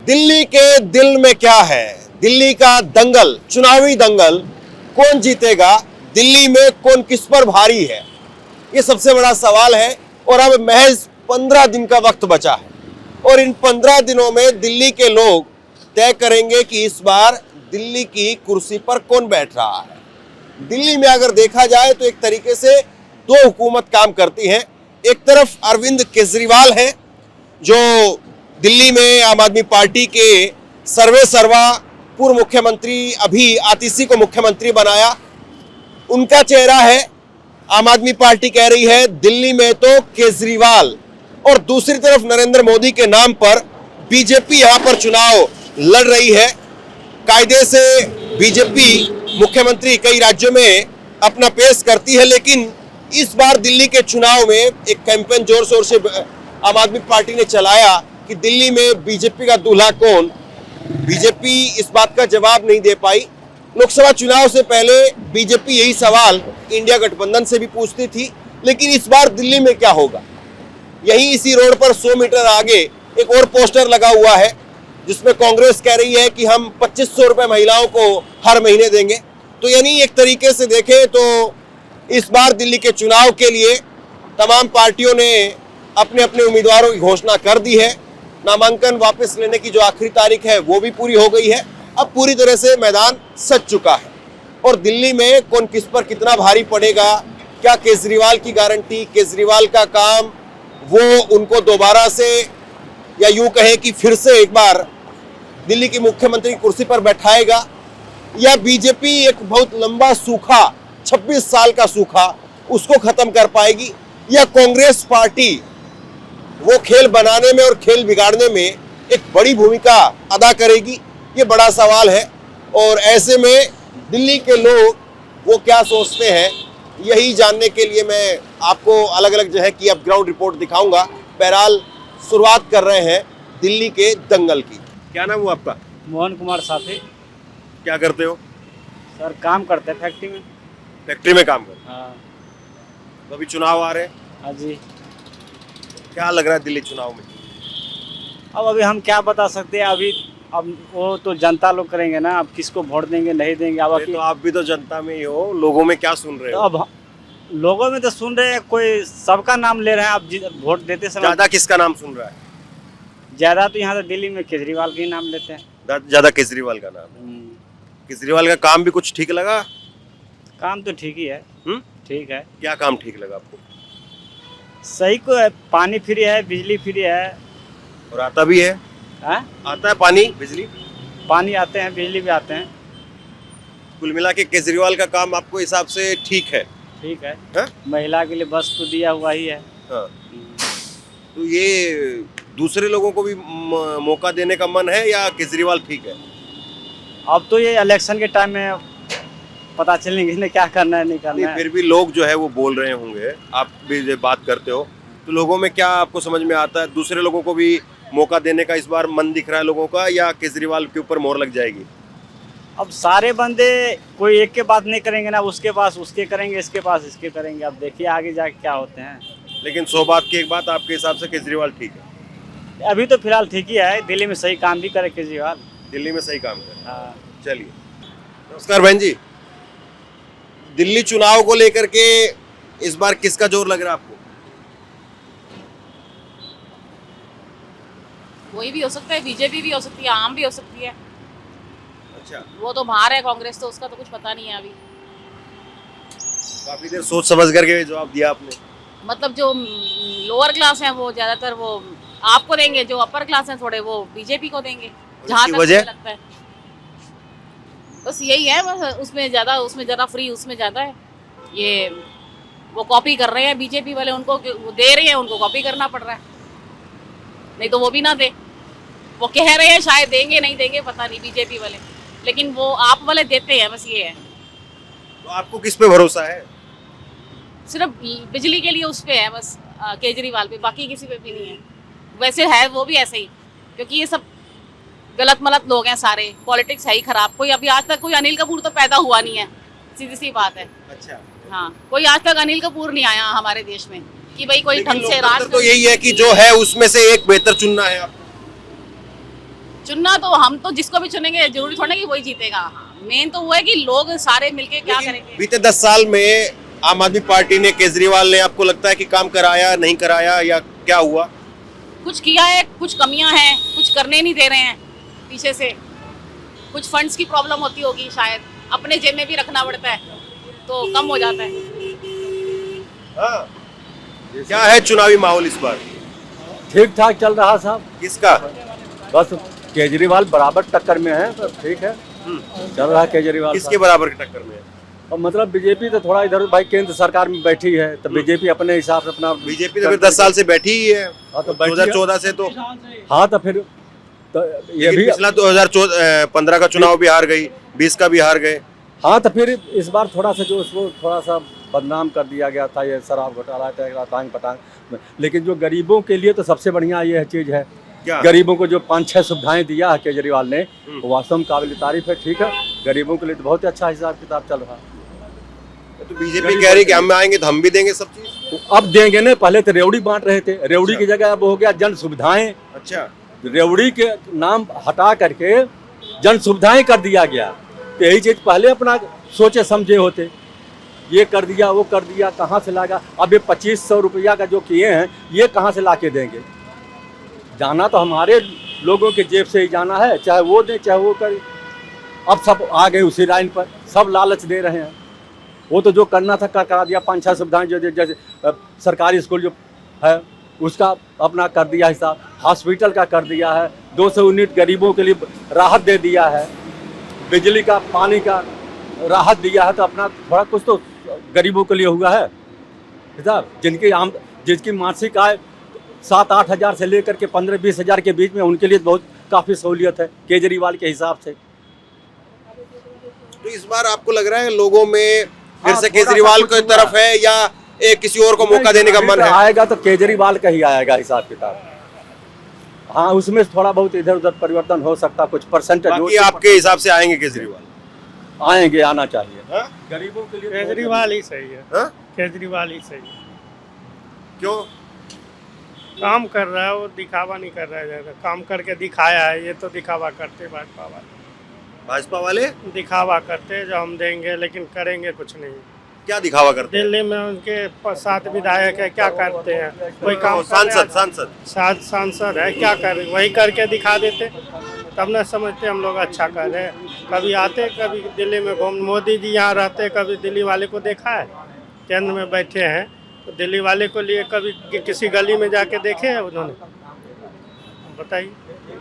दिल्ली के दिल में क्या है, दिल्ली का दंगल, चुनावी दंगल, कौन जीतेगा, दिल्ली में कौन किस पर भारी है, ये सबसे बड़ा सवाल है। और अब महज 15 दिन का वक्त बचा है और इन 15 दिनों में दिल्ली के लोग तय करेंगे कि इस बार दिल्ली की कुर्सी पर कौन बैठ रहा है। दिल्ली में अगर देखा जाए तो एक तरीके से दो हुकूमत काम करती हैं। एक तरफ अरविंद केजरीवाल हैं जो दिल्ली में आम आदमी पार्टी के सर्वे सर्वा पूर्व मुख्यमंत्री, अभी आतिशी को मुख्यमंत्री बनाया, उनका चेहरा है। आम आदमी पार्टी कह रही है दिल्ली में तो केजरीवाल, और दूसरी तरफ नरेंद्र मोदी के नाम पर बीजेपी यहां पर चुनाव लड़ रही है। कायदे से बीजेपी मुख्यमंत्री कई राज्यों में अपना पेश करती है, लेकिन इस बार दिल्ली के चुनाव में एक कैंपेन जोर शोर से आम आदमी पार्टी ने चलाया कि दिल्ली में बीजेपी का दूल्हा कौन। बीजेपी इस बात का जवाब नहीं दे पाई। लोकसभा चुनाव से पहले बीजेपी यही सवाल इंडिया गठबंधन से भी पूछती थी, लेकिन इस बार दिल्ली में क्या होगा। यही इसी रोड पर 100 मीटर आगे एक और पोस्टर लगा हुआ है जिसमें कांग्रेस कह रही है कि हम 2500 रुपए महिलाओं को हर महीने देंगे। तो यानी एक तरीके से देखें तो इस बार दिल्ली के चुनाव के लिए तमाम पार्टियों ने अपने अपने उम्मीदवारों की घोषणा कर दी है। नामांकन वापस लेने की जो आखिरी तारीख है वो भी पूरी हो गई है। अब पूरी तरह से मैदान सज चुका है और दिल्ली में कौन किस पर कितना भारी पड़ेगा, क्या केजरीवाल की गारंटी, केजरीवाल का काम वो उनको दोबारा से या यूं कहें कि फिर से एक बार दिल्ली की मुख्यमंत्री की कुर्सी पर बैठाएगा, या बीजेपी एक बहुत लंबा सूखा 26 साल का सूखा उसको खत्म कर पाएगी, या कांग्रेस पार्टी वो खेल बनाने में और खेल बिगाड़ने में एक बड़ी भूमिका अदा करेगी। ये बड़ा सवाल है और ऐसे में दिल्ली के लोग वो क्या सोचते हैं, यही जानने के लिए मैं आपको अलग अलग जगह की अब ग्राउंड रिपोर्ट दिखाऊंगा। बहरहाल शुरुआत कर रहे हैं दिल्ली के दंगल की। क्या नाम हुआ आपका? मोहन कुमार साथी। क्या करते हो? सर काम करते हैं फैक्ट्री में। फैक्ट्री में काम करते हाँ। तो अभी चुनाव आ रहे हैं, हाँ जी। क्या लग रहा है दिल्ली चुनाव में? अब अभी हम क्या बता सकते हैं, अभी अब वो तो जनता लोग करेंगे ना, अब किसको वोट देंगे नहीं देंगे। अब तो आप भी तो जनता में ही हो, लोगों में क्या सुन रहे तो हो? अब लोगों में तो सुन रहे हैं, कोई सबका नाम ले रहे हैं। अब वोट देते समय ज्यादा किसका नाम सुन रहा है? ज्यादा तो यहाँ तो दिल्ली में केजरीवाल के ही नाम लेते हैं। ज्यादा केजरीवाल का नाम है। केजरीवाल का काम भी कुछ ठीक लगा? काम तो ठीक ही है। ठीक है। क्या काम ठीक लगा आपको? सही को है, पानी फ्री है, बिजली फ्री है। और आता भी है? आता है पानी बिजली? पानी आते हैं, बिजली भी आते हैं। कुल मिला के केजरीवाल का काम आपको हिसाब से ठीक है? ठीक है। हा? महिला के लिए बस तो दिया हुआ ही है। हाँ। तो ये दूसरे लोगों को भी मौका देने का मन है या केजरीवाल ठीक है? अब तो ये इलेक्शन के टाइम में पता चलेंगे इन्हें क्या करना है नहीं करना है। फिर भी लोग जो है वो बोल रहे होंगे, आप भी जो बात करते हो तो लोगों में क्या आपको समझ में आता है, दूसरे लोगों को भी मौका देने का इस बार मन दिख रहा है लोगों का, या केजरीवाल के ऊपर मोहर लग जाएगी? अब सारे बंदे कोई एक के बात नहीं करेंगे ना, उसके पास उसके करेंगे, इसके पास इसके करेंगे। अब देखिए आगे जाके क्या होते हैं। लेकिन 100 बात की एक बात, आपके हिसाब से केजरीवाल ठीक है? अभी तो फिलहाल ठीक ही है, दिल्ली में सही काम भी करे केजरीवाल। दिल्ली में सही काम करे। हाँ। चलिए, नमस्कार बहन जी। दिल्ली चुनाव को लेकर के इस बार किसका जोर लग रहा है आपको? कोई भी हो सकता है, बीजेपी भी हो सकती है, आम भी हो सकती है। अच्छा, वो तो बाहर है कांग्रेस, तो उसका तो कुछ पता नहीं है अभी। काफी देर सोच समझ करके जवाब दिया आपने। मतलब जो लोअर क्लास है वो ज्यादातर वो आपको देंगे, जो अपर क्लास है थोड़े वो बीजेपी को देंगे, जहाँ तक मुझे लगता है। बस यही है, बस उसमें ज्यादा फ्री, उसमें ज्यादा है। ये वो कॉपी कर रहे हैं बीजेपी वाले, उनको वो दे रहे हैं, उनको कॉपी करना पड़ रहा है, नहीं तो वो भी ना दे। वो कह रहे हैं शायद देंगे, नहीं देंगे पता नहीं बीजेपी वाले, लेकिन वो आप वाले देते हैं, बस ये है। तो आपको किस पे भरोसा है? सिर्फ बिजली के लिए उस पे है बस, केजरीवाल पे, बाकी किसी पे भी नहीं है। वैसे है वो भी ऐसे ही, क्योंकि ये सब गलत मलत लोग हैं सारे, पॉलिटिक्स है ही खराब। कोई अभी आज तक कोई अनिल कपूर तो पैदा हुआ नहीं है, सीधी सी बात है। अच्छा। हाँ, कोई आज तक अनिल कपूर नहीं आया हमारे देश में कि भाई कोई ढंग से राज। तो यही है कि जो है उसमें से एक बेहतर चुनना है आपको। चुनना तो हम तो जिसको भी चुनेंगे जरूरी थोड़ा ना कि वही जीतेगा। मेन तो वो है कि लोग सारे मिलके क्या करेंगे। बीते 10 साल में आम आदमी पार्टी ने, केजरीवाल ने, आपको लगता है कि काम कराया, नहीं कराया, या क्या हुआ? कुछ किया है, कुछ कमियां हैं, कुछ करने नहीं दे रहे हैं पीछे से। कुछ फंड्स की प्रॉब्लम होती होगी शायद, अपने जेब में भी रखना पड़ता है तो कम हो जाता है। हाँ। क्या है चुनावी माहौल इस बार? ठीक ठाक चल रहा साहब, किसका? बस केजरीवाल बराबर टक्कर में है, तो ठीक है चल रहा है केजरीवाल किसके बराबर की टक्कर में है? और मतलब बीजेपी तो थोड़ा इधर भाई केंद्र सरकार में बैठी है, तो बीजेपी अपने हिसाब से अपना बीजेपी तो फिर 10 साल से बैठी ही है। हाँ, तो बैठी है। 2014 से तो हाँ तो फिर तो ये भी पिछला 2015 का चुनाव भी हार गई, 20 का भी हार गए। हाँ तो फिर इस बार थोड़ा सा जो उसको थोड़ा सा बदनाम कर दिया गया था, ये शराब घोटाला टांग पटांग, लेकिन जो गरीबों के लिए तो सबसे बढ़िया ये चीज़ है। क्या? गरीबों को जो 5-6 सुविधाएं दिया है केजरीवाल ने, वो वास्तव में काबिल तारीफ है। ठीक है, गरीबों के लिए तो बहुत अच्छा हिसाब किताब चल रहा है। तो बीजेपी कह रही कि हम आएंगे तो हम भी देंगे सब चीज। तो अब देंगे ना, पहले तो रेवड़ी बांट रहे थे, रेवड़ी की जगह अब हो गया जन सुविधाएं। अच्छा, रेवड़ी के नाम हटा करके जन सुविधाएं कर दिया गया। तो यही चीज पहले अपना सोचे समझे होते, ये कर दिया वो कर दिया, कहाँ से लागा? अब ये 2500 रुपया का जो किए हैं, ये कहाँ से ला के देंगे? जाना तो हमारे लोगों के जेब से ही जाना है, चाहे वो दे चाहे वो करे। अब सब आ गए उसी लाइन पर, सब लालच दे रहे हैं। वो तो जो करना था करा दिया, 5-6 सुविधाएं जो जैसे सरकारी स्कूल जो है उसका अपना कर दिया हिसाब, हॉस्पिटल का कर दिया है, 200 यूनिट गरीबों के लिए राहत दे दिया है, बिजली का पानी का राहत दिया है। तो अपना थोड़ा कुछ तो गरीबों के लिए हुआ है हिसाब। जिनकी मासिक आय 7-8 हज़ार से लेकर के 15-20 हज़ार के बीच में, उनके लिए बहुत काफ़ी सहूलियत है केजरीवाल के हिसाब से। तो इस बार आपको लग रहा है लोगों में फिर हाँ, से थोड़ा केजरीवाल सा की कुछ तरफ है, या किसी और को मौका देने का मन है? आएगा तो केजरीवाल का ही आएगा हिसाब किताब। हाँ, उसमें थोड़ा बहुत इधर उधर परिवर्तन हो सकता, कुछ परसेंटेज बाकी आपके हिसाब से आएंगे केजरीवाल? आएंगे, आना चाहिए। हाँ? गरीबों के लिए केजरीवाल ही सही है। हाँ? केजरीवाल ही सही है। क्यों? काम कर रहा है, वो दिखावा नहीं कर रहा है ज़्यादा। काम करके दिखाया है, ये तो दिखावा करते भाजपा वाले। भाजपा वाले दिखावा करते जो हम देंगे, लेकिन करेंगे कुछ नहीं। क्या दिखावा करते हैं? दिल्ली में उनके 7 विधायक है, क्या करते हैं? कोई काम सांसद है, क्या कर वही करके दिखा देते, तब न समझते हम लोग अच्छा कर रहे हैं। कभी आते, कभी दिल्ली में घूम, मोदी जी यहाँ रहते, कभी दिल्ली वाले को देखा है? केंद्र में बैठे हैं तो दिल्ली वाले को लिए कभी किसी गली में जाके देखे हैं उन्होंने? बताइए।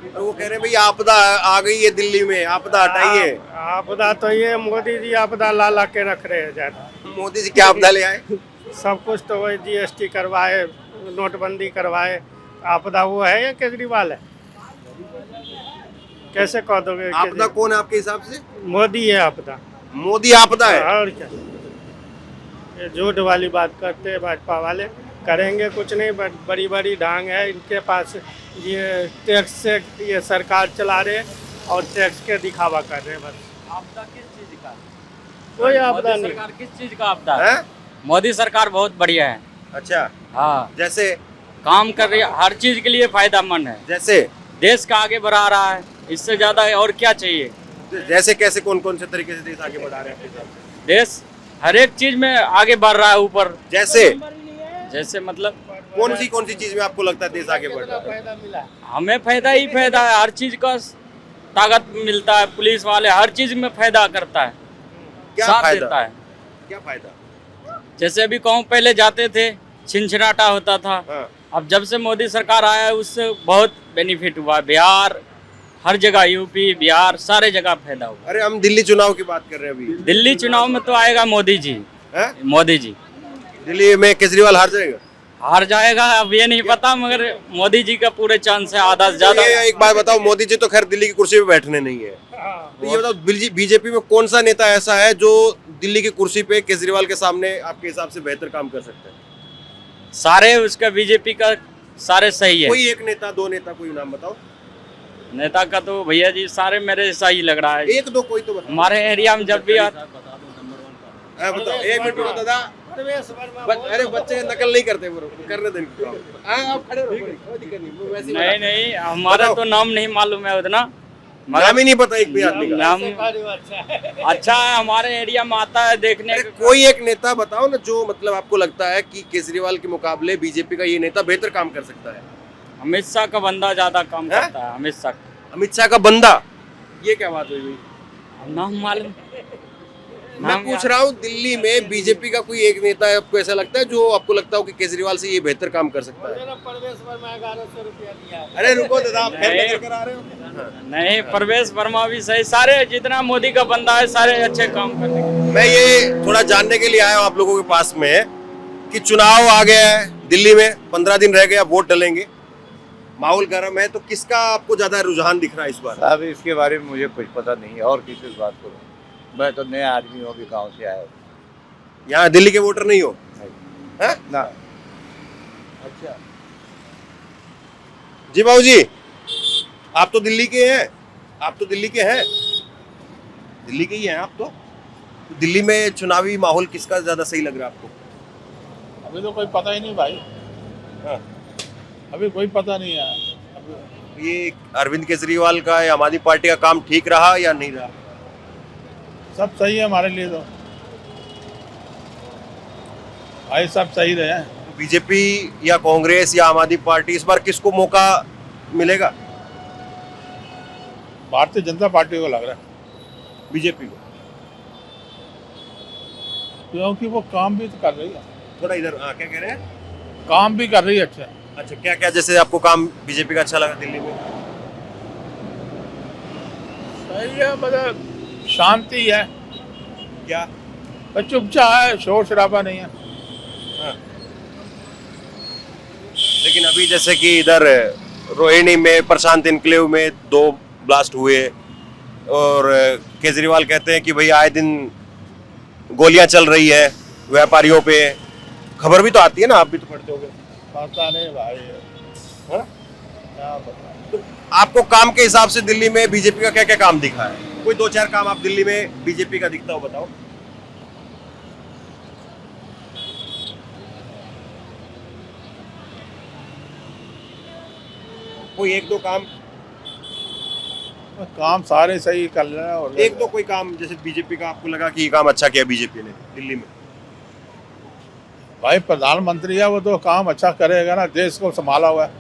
और वो कह रहे हैं भाई आपदा आ गई है दिल्ली में, आपदा हटाइए। आपदा तो ये मोदी जी आपदा ला के रख रहे हैं ज़्यादा। मोदी जी क्या आपदा ले आए? सब कुछ तो वही GST करवाए, नोटबंदी करवाए। आपदा वो है या केजरीवाल है? कैसे कह दोगे? आपदा कौन है आपके हिसाब से? मोदी है आपदा। मोदी आपदा है? और क्या, ये झूठ वाली बात करते हैं भाजपा वाले। करेंगे कुछ नहीं, बट बड़ी बड़ी ढांग है इनके पास। ये टैक्स से ये सरकार चला रहे और टैक्स के दिखावा कर रहे हैं बस। आपदा किस चीज का? कोई आपदा नहीं। सरकार किस चीज का आपदा है? मोदी सरकार बहुत बढ़िया है। अच्छा, हाँ, जैसे काम कर रही है, हर चीज के लिए फायदेमंद है, जैसे देश का आगे बढ़ा रहा है। इससे ज्यादा और क्या चाहिए? जैसे कैसे कौन कौन से तरीके से देश आगे बढ़ा रहे हैं आपके हिसाब से? देश हर एक चीज में आगे बढ़ रहा है ऊपर। जैसे मतलब कौन सी चीज में आपको लगता है देश आगे बढ़ रहा है? हमें फायदा ही फायदा है, हर चीज का ताकत मिलता है। पुलिस वाले हर चीज में फायदा करता है, क्या साथ फायदा? देता है। क्या फायदा? जैसे अभी गाँव पहले जाते थे, छिनछिनाटा होता था। हाँ। अब जब से मोदी सरकार आया है, उससे बहुत बेनिफिट हुआ। बिहार हर जगह, यूपी बिहार सारे जगह फायदा हुआ। अरे हम दिल्ली चुनाव की बात कर रहे हैं अभी। दिल्ली चुनाव में तो आएगा मोदी जी। है? मोदी जी दिल्ली में केजरीवाल हार जाएगा? हार जाएगा, अब ये नहीं पता, मगर मोदी जी का पूरे चांस है, आधा से ज्यादा। ये एक बात बताओ, मोदी जी तो खैर दिल्ली की कुर्सी पे बैठने नहीं है, तो ये बताओ बीजेपी में कौन सा नेता ऐसा है जो दिल्ली की कुर्सी पे केजरीवाल के सामने आपके हिसाब से बेहतर काम कर सकता है? सारे उसका बीजेपी का सारे सही है। कोई एक नेता, दो नेता, कोई नाम बताओ। नेता का तो भैया जी सारे मेरे जैसा ही लग रहा है। एक दो कोई तो बताओ। हमारे एरिया में जब भी बताओ, एक मिनट बताओ दादा। अरे बच्चे नकल नहीं करते ब्रो, करने दें इनको। आप खड़े रहो, कोई दिक्कत नहीं, वो वैसे ही नहीं नहीं हमारा तो नाम नहीं मालूम है उतना, बता- नाम ही नहीं पता एक भी आदमी का। नाम अच्छा है, हमारे एरिया में आता है देखने अरे कोई एक नेता बताओ ना जो मतलब आपको लगता है कि केजरीवाल के मुकाबले बीजेपी का ये नेता बेहतर काम कर सकता है। अमित शाह का बंदा ज्यादा काम हैं? करता है, अमित शाह अमित शाह का बंदा, ये क्या बात हुई भाई? नाम मालूम। मैं नाम पूछ रहा हूँ दिल्ली में बीजेपी का कोई एक नेता है आपको ऐसा लगता है जो आपको लगता हो कि केजरीवाल से ये बेहतर काम कर सकता है? अरे रुको दादा, आप फिर नजर करा रहे हो। नहीं प्रवेश वर्मा भी सही, सारे जितना मोदी का बंदा है सारे अच्छे काम करते हैं। मैं ये थोड़ा जानने के लिए आया हूँ आप लोगों के पास में कि चुनाव आ गया है दिल्ली में, 15 दिन रह गए, अब वोट डलेंगे, माहौल गर्म है, तो किसका आपको ज्यादा रुझान दिख रहा है इस बार? अब इसके बारे में मुझे कुछ पता नहीं है और किसी से बात करूँ, मैं तो नया आदमी हूँ, अभी गाँव से आया हूँ। यहाँ दिल्ली के वोटर नहीं हो? हैं? ना अच्छा जी बाबू जी, आप तो दिल्ली के हैं, आप तो दिल्ली के हैं, दिल्ली के ही हैं आप तो दिल्ली में चुनावी माहौल किसका ज्यादा सही लग रहा है आपको? अभी तो कोई पता ही नहीं भाई, हाँ। अभी कोई पता नहीं है। ये अरविंद केजरीवाल का या आम आदमी पार्टी का काम ठीक रहा या नहीं रहा? सब सही है हमारे लिए तो भाई, सब सही रहे हैं। बीजेपी या कांग्रेस या आम आदमी पार्टी, इस बार किसको मौका मिलेगा? भारतीय जनता पार्टी को लग रहा है, बीजेपी को। क्योंकि वो काम भी तो कर रही है, थोड़ा इधर, हाँ क्या कह रहे हैं? काम भी कर रही है अच्छा। अच्छा, क्या क्या जैसे आपको काम बीजेपी का अच्छा लगा दिल्ली में? सही है, मतलब शांति है, क्या? बस चुपचाप है, शोर शराबा नहीं है। हाँ। लेकिन अभी जैसे कि इधर रोहिणी में, प्रशांत इनक्लेव में 2 ब्लास्ट हुए और केजरीवाल कहते हैं कि भाई आए दिन गोलियां चल रही है व्यापारियों पे, खबर भी तो आती है ना, आप भी तो पढ़ते होंगे। पता नहीं भाई, हाँ? क्या पता। तो आपको काम के हिसाब से दिल्ली में बीजेपी का क्या क्या काम दिखा है? कोई 2-4 काम आप दिल्ली में बीजेपी का दिखता हो बताओ। कोई 1-2 काम, काम सारे सही कर रहे हैं। और 1-2 कोई काम जैसे बीजेपी का आपको लगा कि ये काम अच्छा किया बीजेपी ने दिल्ली में? भाई प्रधानमंत्री है, वो तो काम अच्छा करेगा ना, देश को संभाला हुआ है।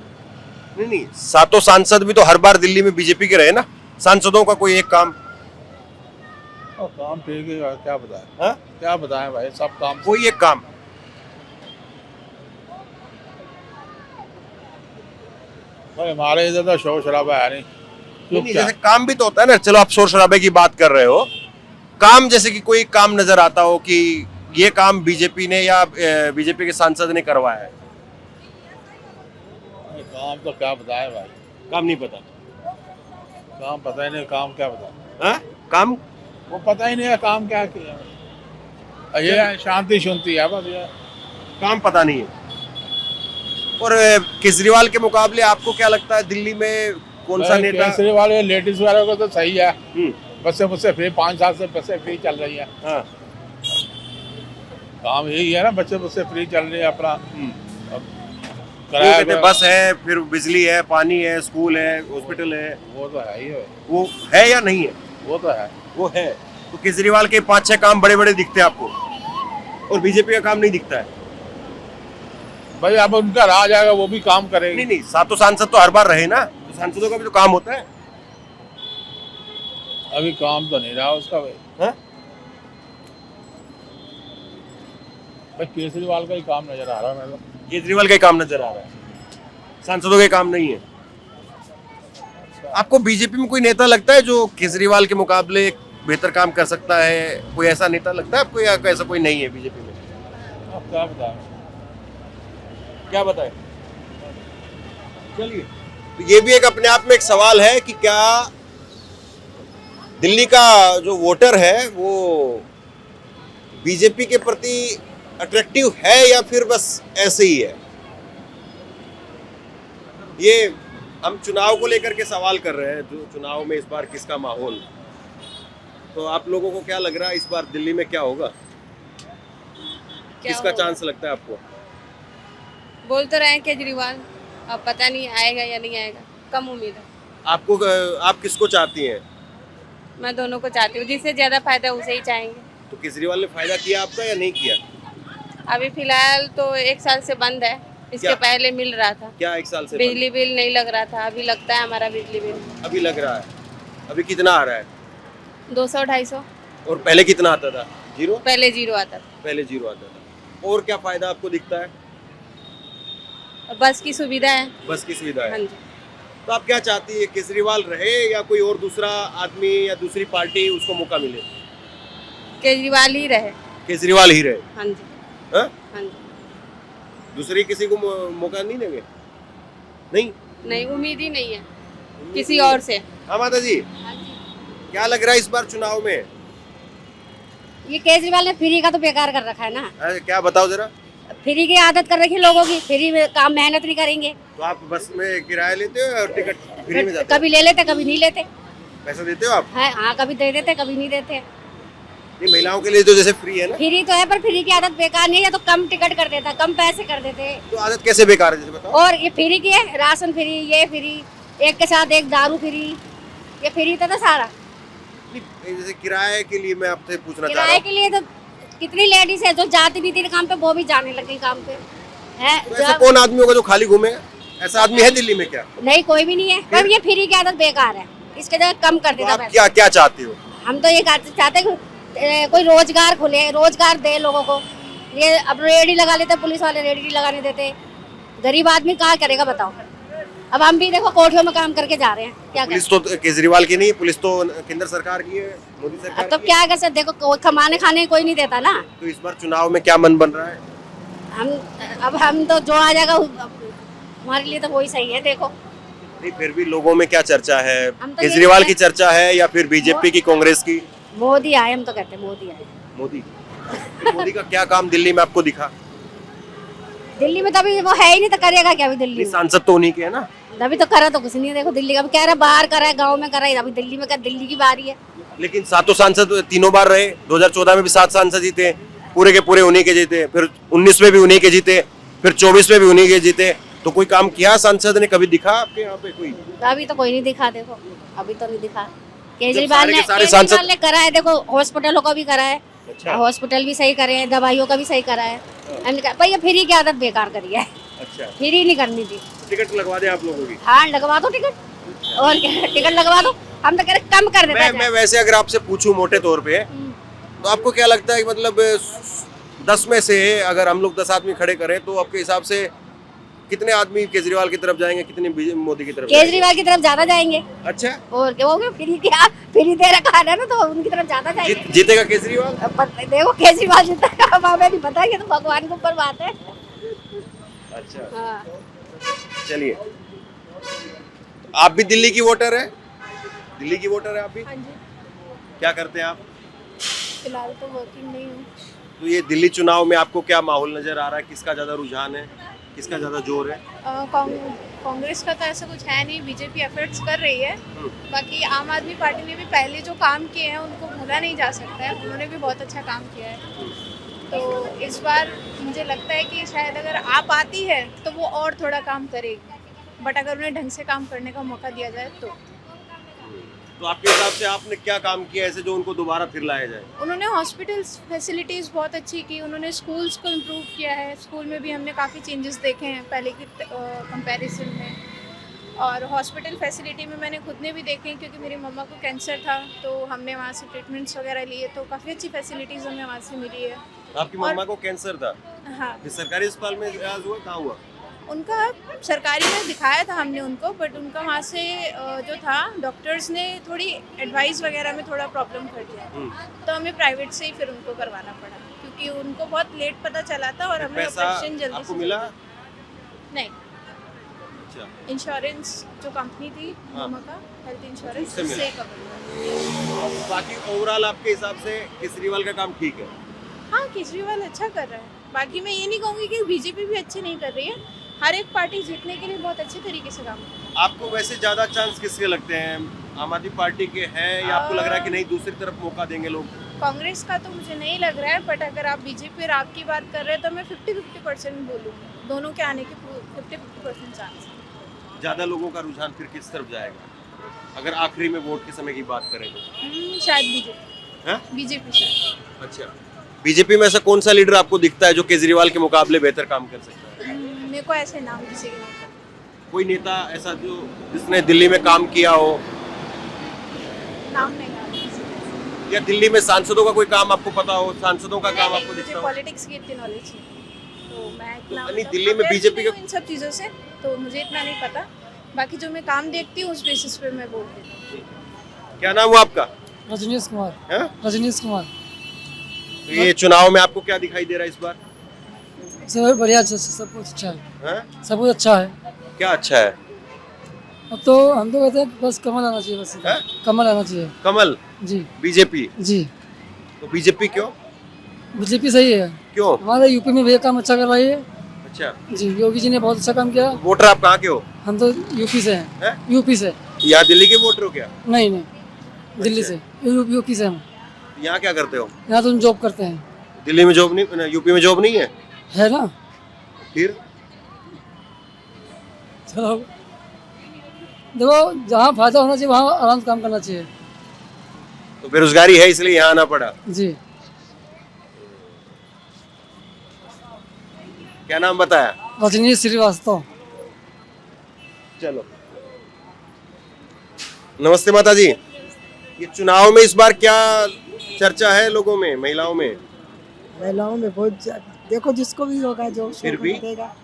नहीं, 7 सांसद भी तो हर बार दिल्ली में बीजेपी के रहे ना, सांसदों का कोई एक काम? और काम ठीक है, क्या बताएं? हाँ? क्या बताएं भाई, सब काम कोई एक काम? भाई हमारे इधर तो शोर शराबा है नहीं। नहीं, जैसे काम भी तो होता है ना, चलो आप शोर शराबे की बात कर रहे हो, काम जैसे कि कोई काम नजर आता हो कि ये काम बीजेपी ने या बीजेपी के सांसद ने करवाया है? काम तो क्या बताएं भाई, काम नहीं पता। काम पता ही नहीं, काम क्या बताएं? हाँ? काम वो पता ही नहीं है काम क्या किया। ये शांति शुंति है बस, ये काम पता नहीं है। और केजरीवाल के मुकाबले आपको क्या लगता है दिल्ली में कौन सा नेता? केजरीवाल लेडीज वालों को तो सही है, हम्म, बसें फ्री, 5 साल से बसें फ्री चल रही है। हाँ, काम यही है ना, बसें फ्री चल रही है अपना। अब वो कहते हैं बस है, फिर बिजली है, पानी है, स्कूल है, हॉस्पिटल है, वो तो है ही है, वो है या नहीं है? वो तो है। वो है। तो केजरीवाल के 5-6 काम बड़े बड़े दिखते हैं आपको और बीजेपी का काम नहीं दिखता है? भाई अब उनका राज आएगा, वो भी काम करेगी। नहीं, 7 सांसद तो हर बार रहे ना, तो सांसदों का भी तो काम होता है। अभी काम तो नहीं रहा उसका भाई। हाँ? भाई केजरीवाल का ही काम नजर आ रहा है मेरे को। केजरीवाल का ही काम नजर आ रहा है, सांसदों के काम नहीं है। आपको बीजेपी में कोई नेता लगता है जो केजरीवाल के मुकाबले बेहतर काम कर सकता है? कोई ऐसा नेता लगता है आपको या ऐसा कोई नहीं है बीजेपी में? अब क्या बताएं? क्या बताएं? चलिए, तो ये भी एक अपने आप में एक सवाल है कि क्या दिल्ली का जो वोटर है वो बीजेपी के प्रति अट्रैक्टिव है या फिर बस ऐसे ही है? ये हम चुनाव को लेकर के सवाल कर रहे हैं, जो चुनाव में इस बार किसका माहौल, तो आप लोगों को क्या लग रहा है इस बार दिल्ली में क्या होगा? किसका चांस लगता है आपको? बोल तो रहे हैं केजरीवाल, अब पता नहीं आएगा या नहीं आएगा, कम उम्मीद है। आपको आप किसको चाहती हैं? मैं दोनों को चाहती हूँ, जिससे ज्यादा फायदा उसे ही चाहेंगे। तो केजरीवाल ने फायदा किया आपका या नहीं किया? अभी फिलहाल तो 1 साल से बंद है, इसके क्या? पहले मिल रहा था। क्या 1 साल से बिजली बिल नहीं लग रहा था, अभी लगता है हमारा बिजली बिल बंद? अभी लग रहा है। अभी कितना आ रहा है? 200-250। और पहले कितना आता था? 0? पहले 0 आता था। पहले 0 आता था। और क्या फायदा आपको दिखता है? बस की सुविधा है। बस की सुविधा हाँ है। जी। तो आप क्या चाहती है, केजरीवाल रहे या कोई और दूसरा आदमी या दूसरी पार्टी उसको मौका मिले? केजरीवाल ही रहे। केजरीवाल ही रहे। हाँ जी। हाँ? हाँ जी। दूसरी किसी को मौका नहीं देंगे? नहीं? नहीं, उम्मीद ही नहीं है किसी और से। हाँ माता जी, क्या लग रहा है इस बार चुनाव में? ये केजरीवाल ने फ्री का तो बेकार कर रखा है ना। अरे क्या बताओ जरा। फ्री की आदत कर रखी है लोगों की, फ्री में काम मेहनत नहीं करेंगे। तो आप बस में किराया लेते हो और टिकट फ्री में जाते हो? कभी ले लेते कभी नहीं लेते। पैसा देते हो आप? है हाँ, कभी दे देते कभी नहीं देते। नहीं, महिलाओं के लिए तो जैसे फ्री है ना। फ्री तो है पर फ्री की आदत बेकार नहीं है, तो कम टिकट कर देता, कम पैसे कर देते। तो आदत कैसे बेकार है जैसे बताओ। और ये फ्री की है, राशन फ्री, ये फ्री, एक के साथ एक दारू फ्री, ये फ्री था सारा। नहीं, जैसे किराए के लिए मैं आपसे पूछना चाह रहा किराए हूँ। के लिए तो कितनी लेडीज है जो जाती भी थी काम पे, वो भी जाने लगी काम पे है। तो ऐसा कौन आदमी होगा जो खाली घूमेगा? ऐसा आदमी है दिल्ली में क्या? नहीं, कोई भी नहीं है, पर ये फ्री की आदत बेकार है, इसके जगह कम कर तो देता आप पैसा। क्या क्या चाहते हो? हम तो ये चाहते हैं कि कोई रोजगार खोले, रोजगार दे लोगों को। ये अब रेडी लगा लेते, पुलिस वाले रेडी नहीं लगाने देते, गरीब आदमी क्या करेगा बताओ। अब हम भी देखो कोठियों में काम करके जा रहे हैं, क्या करें? पुलिस तो केजरीवाल की नहीं, पुलिस तो केंद्र सरकार की है, मोदी सरकार अब तो की क्या कर सकते, देखो कमाने खाने कोई नहीं देता ना। है। तो इस बार चुनाव में क्या मन बन रहा है? हम तो जो आ जाएगा हमारे लिए तो वही सही है। देखो नहीं, फिर भी लोगों में क्या चर्चा है? हम तो ये केजरीवाल कहते की चर्चा है या फिर बीजेपी की, कांग्रेस की? मोदी आए, हम तो कहते हैं मोदी आए। मोदी। मोदी का क्या काम दिल्ली में आपको दिखा? दिल्ली में तो अभी वो है ही नहीं, तो करेगा क्या अभी दिल्ली नहीं, में? सांसद तो उन्हीं के है ना। अभी तो करा तो कुछ नहीं है। देखो दिल्ली का कह रहा है, बाहर करा है, गाँव में करा है, अभी दिल्ली में क्या, दिल्ली की बारी है। लेकिन 7 सांसद 3 बार रहे। 2014 में भी 7 सांसद जीते, पूरे के पूरे उन्हीं के जीते। फिर 19 में भी उन्हीं के जीते, फिर 24 में भी उन्हीं के जीते। तो कोई काम किया सांसद ने? कभी दिखा आपके यहाँ पे कोई? अभी तो कोई नहीं दिखा, देखो अभी तो नहीं दिखा। सारे केजरीवाल के सारे केजरीवाल ने करा है, देखो हॉस्पिटलों का भी करा है। अच्छा। हॉस्पिटल भी सही करे हैं, दवाइयों का भी सही करा है। हमने कहा भाई ये फ्री की आदत बेकार करी है, अच्छा, फ्री नहीं करनी थी। टिकट लगवा दें आप लोगों की? हाँ लगवा दो टिकट, और क्या, टिकट लगवा दो। हम तो कह रहे कम कर देता मैं वैसे अगर आपसे पूछूं मोटे तौर पे, तो आपको क्या लगता है कि मतलब 10 में से अगर हम लोग 10 आदमी खड़े करें तो आपके हिसाब से कितने आदमी केजरीवाल की तरफ जाएंगे, कितने मोदी की तरफ केजरीवाल की तरफ ज्यादा जाएंगे। जाएंगे? अच्छा, और क्या, वो फ्री दे रखा है ना, तो उनकी तरफ ज्यादा जाएंगे। जीतेगा केजरीवाल? देखो केजरीवाल जीता है, हमें नहीं पता, ये तो भगवान के ऊपर बात है। अच्छा, हाँ। चलिए, आप भी दिल्ली की वोटर है? दिल्ली की वोटर है आप भी? हाँ जी, क्या करते हैं आप? फिलहाल तो वर्किंग नहीं हूँ। तो ये दिल्ली चुनाव में आपको क्या माहौल नजर आ रहा है? किसका ज्यादा रुझान है, किसका ज्यादा जोर है? कांग्रेस का तो ऐसा कुछ है नहीं, बीजेपी एफर्ट्स कर रही है। बाकी आम आदमी पार्टी ने भी पहले जो काम किए हैं उनको भूला नहीं जा सकता है, उन्होंने भी बहुत अच्छा काम किया है। तो इस बार मुझे लगता है कि शायद अगर आप आती है तो वो और थोड़ा काम करेगी, बट अगर उन्हें ढंग से काम करने का मौका दिया जाए तो आपके हिसाब से आपने क्या काम किया ऐसे जो उनको दोबारा फिर लाया जाए? उन्होंने हॉस्पिटल्स फैसिलिटीज़ बहुत अच्छी की, उन्होंने स्कूल्स को इम्प्रूव किया है। स्कूल में भी हमने काफ़ी चेंजेस देखे हैं पहले की कंपैरिजन में। और हॉस्पिटल फैसिलिटी में मैंने खुद ने भी देखे हैं, क्योंकि मेरी मम्मा को कैंसर था तो हमने वहाँ से ट्रीटमेंट्स वगैरह लिए, तो काफ़ी अच्छी फैसिलिटीज़ हमें वहाँ से मिली है। आपकी मम्मा को कैंसर था? हाँ, फिर सरकारी अस्पताल में इलाज हुआ? कहाँ हुआ? उनका सरकारी में दिखाया था हमने उनको, बट उनका वहाँ से जो था डॉक्टर्स ने थोड़ी एडवाइस वगैरह में थोड़ा प्रॉब्लम कर दिया, तो हमें प्राइवेट से ही फिर उनको करवाना पड़ा, क्योंकि उनको बहुत लेट पता चला था और हमें पैसा ऑपरेशन जल्दी आपको से मिला? नहीं, अच्छा, इंश्योरेंस जो कंपनी थी हाँ। मम्मा का हेल्थ इंश्योरेंस, उससे मिला। उससे कवर। बाकी ओवरऑल आपके हिसाब से केजरीवाल का काम ठीक है? हाँ, केजरीवाल अच्छा कर रहा है। बाकी मैं ये नहीं कहूँगी कि बीजेपी भी अच्छे नहीं कर रही है, हर एक पार्टी जीतने के लिए बहुत अच्छे तरीके से काम कर रही है। आपको वैसे ज्यादा चांस किसके लगते हैं? आम आदमी पार्टी के हैं या आपको लग रहा है कि नहीं दूसरी तरफ मौका देंगे लोग? कांग्रेस का तो मुझे नहीं लग रहा है, बट अगर आप बीजेपी और आप की बात कर रहे हैं तो मैं 50-50% बोलूँगी, दोनों के आने के 50-50% चांस है। ज्यादा लोगों का रुझान फिर किस तरफ जाएगा अगर आखिरी में वोट के समय की बात करें तो? शायद बीजेपी। हाँ? बीजेपी शायद। अच्छा, बीजेपी में ऐसा कौन सा लीडर आपको दिखता है जो केजरीवाल के मुकाबले बेहतर काम कर सकता है? मेरे को ऐसे नाम किसी के नहीं पता। कोई नेता ऐसा जो जिसने दिल्ली में काम किया हो, नाम नहीं याद किसी का। या दिल्ली में सांसदों का कोई काम आपको पता हो, सांसदों का काम आपको मुझे दिखता हो? पॉलिटिक्स की इतनी नॉलेज नहीं, तो मैं इतना नहीं, मतलब दिल्ली में aware बीजेपी नहीं का- हूँ इन सब चीज़ों से, तो मुझे इतना नहीं पता। बाकी जो मैं काम देखती हूँ उस बेसिस पे मैं बोल देती हूँ। क्या नाम हुआ आपका? रजनीश कुमार। है? रजनीश कुमार। तो ये चुनाव में आपको क्या दिखाई दे रहा है इस बार? सब बढ़िया, सब कुछ अच्छा है, हैं? सब कुछ अच्छा है। क्या अच्छा है? अब तो हम तो कहते हैं बस कमल आना चाहिए, बस हैं? कमल आना चाहिए कमल? जी। बीजेपी? जी, तो बीजेपी क्यों? बीजेपी सही है। क्यों? हमारे यूपी में भैया काम अच्छा कर रही है। अच्छा, जी, योगी जी ने बहुत अच्छा काम किया। वोटर आप कहाँ के हो? हम तो यूपी से हैं। हैं? यूपी से यहाँ दिल्ली के वोटर हो क्या? नहीं, दिल्ली से, यूपी से हम। यहाँ क्या करते हो? यहाँ तो हम जॉब करते हैं। दिल्ली में जॉब नहीं, यूपी में जॉब नहीं है ना। फिर चलो देखो, जहाँ फायदा होना चाहिए वहाँ आराम से काम करना चाहिए। तो बेरोजगारी है इसलिए यहाँ आना पड़ा। जी। क्या नाम बताया? रजनीश श्रीवास्तव। चलो, नमस्ते माता जी। ये चुनाव में इस बार क्या चर्चा है लोगों में, महिलाओं में? महिलाओं में बहुत देखो, जिसको भी होगा जो फिर भी देगा।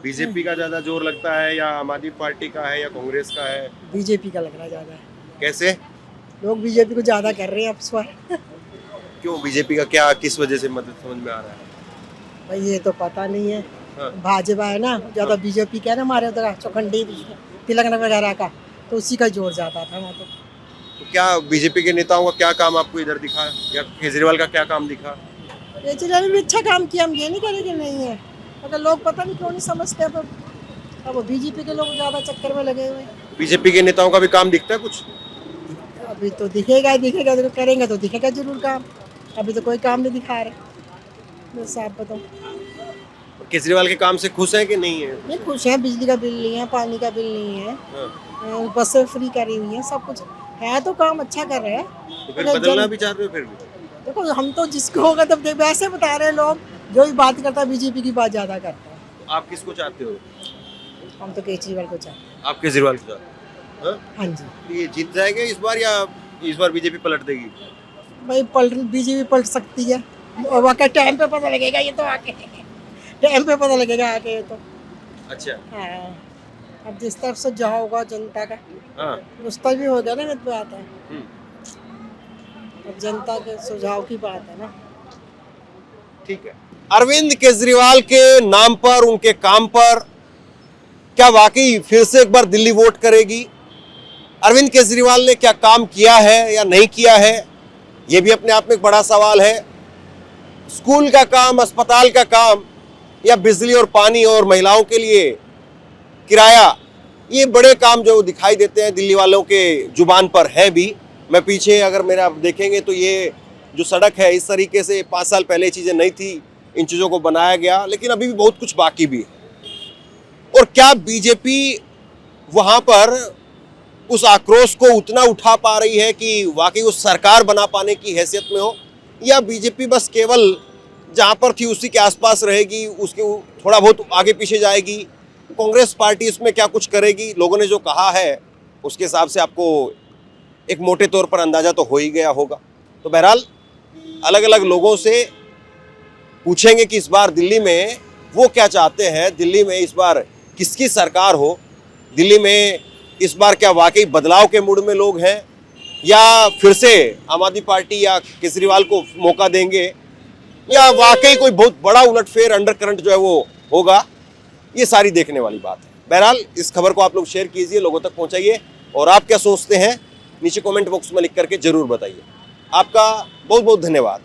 बीजेपी का ज्यादा जोर लगता है या आम आदमी पार्टी का है या कांग्रेस का है? बीजेपी का लग रहा है ज्यादा। कैसे? लोग बीजेपी को ज्यादा कर रहे हैं अब इस बार। क्यों? बीजेपी का क्या, किस वजह से मदद समझ में आ रहा है? भाई ये तो पता नहीं है। हाँ। भाजपा है ना ज्यादा, बीजेपी क्या है ना हमारे उधर चौखंडी तिलक नगर वगैरह का, तो उसी का जोर ज्यादा था वहाँ। तो क्या बीजेपी के नेताओं का क्या काम आपको इधर दिखा या केजरीवाल का क्या काम दिखा? केजरीवाल भी अच्छा काम किया, हम ये नहीं करेंगे नहीं है, मगर लोग पता नहीं क्यों नहीं समझते। अब बीजेपी के लोग ज्यादा चक्कर में लगे हुए हैं। बीजेपी के नेताओं का भी काम दिखता है कुछ? अभी तो दिखेगा तो करेंगे तो दिखेगा जरूर काम। अभी तो कोई काम नहीं दिखा रहे। बस आप बताओ, केजरीवाल के काम से खुश हैं कि नहीं है? नहीं खुश हैं। बिजली का बिल नहीं है, पानी का बिल नहीं है, हाँ। बसें फ्री करी हुई हैं, सब कुछ है, तो काम अच्छा कर रहे हैं। तो फिर बदलना भी चाह रहे हो फिर भी? देखो, हम तो जिसको होगा तब देख, वैसे बता रहे हैं लोग, जो भी बात करता है बीजेपी की बात ज्यादा करता है। तो आप किसको चाहते हो? हम तो केजरीवाल को चाहते हैं। आप केजरीवाल को चाहते हो? हाँ जी। तो ये जीत जाएंगे इस बार या इस बार बीजेपी पलट देगी? भाई बीजेपी पलट सकती है, और वाकई टाइम पे पता लगेगा। ये तो आके टाइम पे पता लगेगा आके, ये तो। अच्छा। हाँ, अब जिस तरफ से जहाँ होगा जनता का, हाँ। उस तरफ भी होगा ना, बात आता है। अब जनता के सुझाव की बात है ना। ठीक है। अरविंद केजरीवाल के नाम पर, उनके काम पर क्या वाकई फिर से एक बार दिल्ली वोट करेगी? अरविंद केजरीवाल ने क्या काम किया है या नहीं किया है, यह भी अपने आप में एक बड़ा सवाल है। स्कूल का काम, अस्पताल का काम, या बिजली और पानी और महिलाओं के लिए किराया, ये बड़े काम जो दिखाई देते हैं दिल्ली वालों के जुबान पर है भी। मैं पीछे अगर मेरा आप देखेंगे तो ये जो सड़क है, इस तरीके से 5 साल पहले चीज़ें नहीं थी, इन चीज़ों को बनाया गया, लेकिन अभी भी बहुत कुछ बाकी भी है। और क्या बीजेपी वहाँ पर उस आक्रोश को उतना उठा पा रही है कि वाकई उस सरकार बना पाने की हैसियत में हो, या बीजेपी बस केवल जहाँ पर थी उसी के आसपास रहेगी, उसके थोड़ा बहुत आगे पीछे जाएगी? कांग्रेस पार्टी इसमें क्या कुछ करेगी? लोगों ने जो कहा है उसके हिसाब से आपको एक मोटे तौर पर अंदाजा तो हो ही गया होगा। तो बहरहाल अलग अलग लोगों से पूछेंगे कि इस बार दिल्ली में वो क्या चाहते हैं, दिल्ली में इस बार किसकी सरकार हो, दिल्ली में इस बार क्या वाकई बदलाव के मूड में लोग हैं, या फिर से आम आदमी पार्टी या केजरीवाल को मौका देंगे, या वाकई कोई बहुत बड़ा उलटफेर, अंडर करंट जो है वो होगा। ये सारी देखने वाली बात है। बहरहाल इस खबर को आप लोग शेयर कीजिए, लोगों तक पहुंचाइए, और आप क्या सोचते हैं नीचे कमेंट बॉक्स में लिख करके जरूर बताइए। आपका बहुत बहुत धन्यवाद।